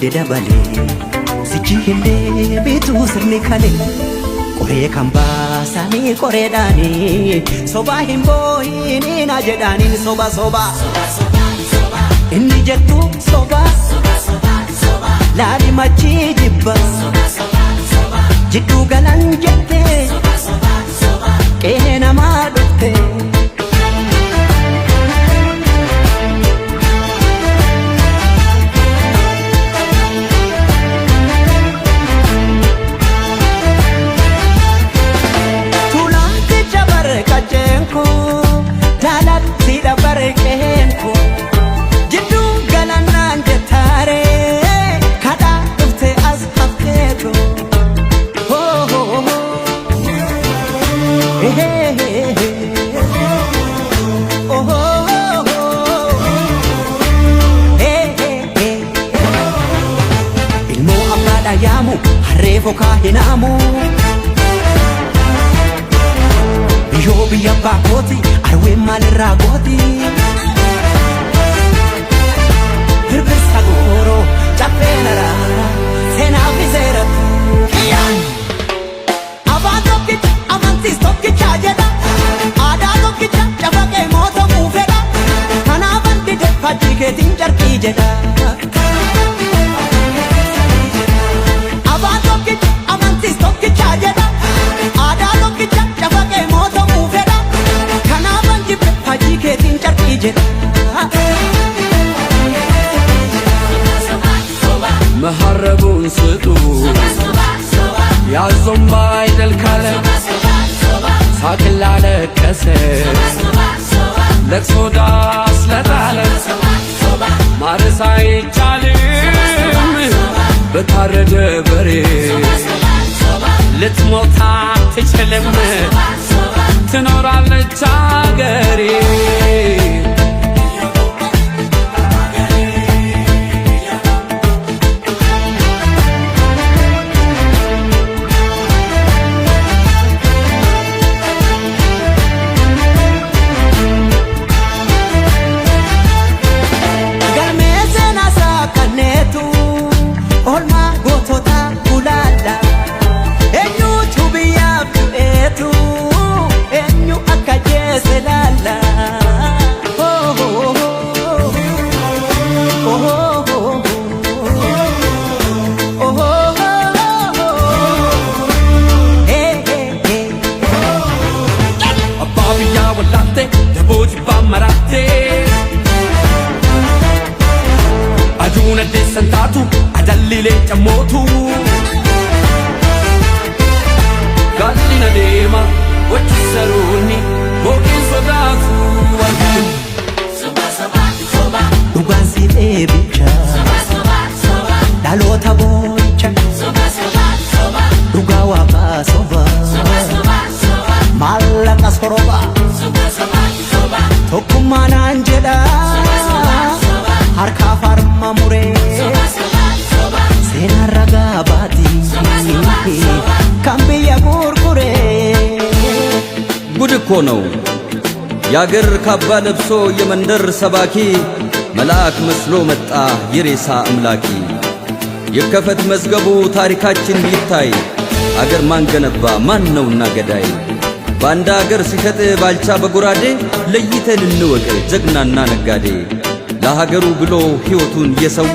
de dabale sichihinde bitu sirni kale kore kamba sani kore dani soba himbo ini na jedani soba soba inni jettu soba lali machi jibba jiddu galan jette kena madutte yamu harreefo kaahinamu biyyoo biyya baakooti arween maalirraa gooti birbirsa gooroo caffeenara seenaa fi seeratu kiyyaan abaan tokkicha amantiis tokkichaa jedha aadaa tokkicha cafaqee mootamuu fedha kanaaban dide fajjii keetiin carqii jedha መሐረቡን ስጡ ያዞም ባይደል ካለ ሳቅላ ለቀሰ ለቅሶ ዳስ ለጣለ ማረስ አይቻልም በታረደ በሬ ልትሞት አትችልም ትኖራለች አገሬ Aduna desantatu adallile chamotu Gallina dema wachisaruni bokin sodatu Soba soba soba Dugansi ebicha Soba soba soba Dalota boicha Soba soba soba Dugawa ba soba Soba soba soba Malaka soroba Soba soba soba Tokumana anjeda harka farma mure sena raga bati kambiya gurgure ጉድ እኮ ነው ያገር ካባ ለብሶ የመንደር ሰባኪ መልአክ መስሎ መጣ የሬሳ አምላኪ የከፈት መዝገቡ ታሪካችን ይታይ አገር ማን ገነባ ማን ነውና ገዳይ ባንዳ አገር ሲሸጥ ባልቻ በጉራዴ ለይተን እንወቅ ጀግናና ነጋዴ ለሀገሩ ብሎ ሕይወቱን የሰው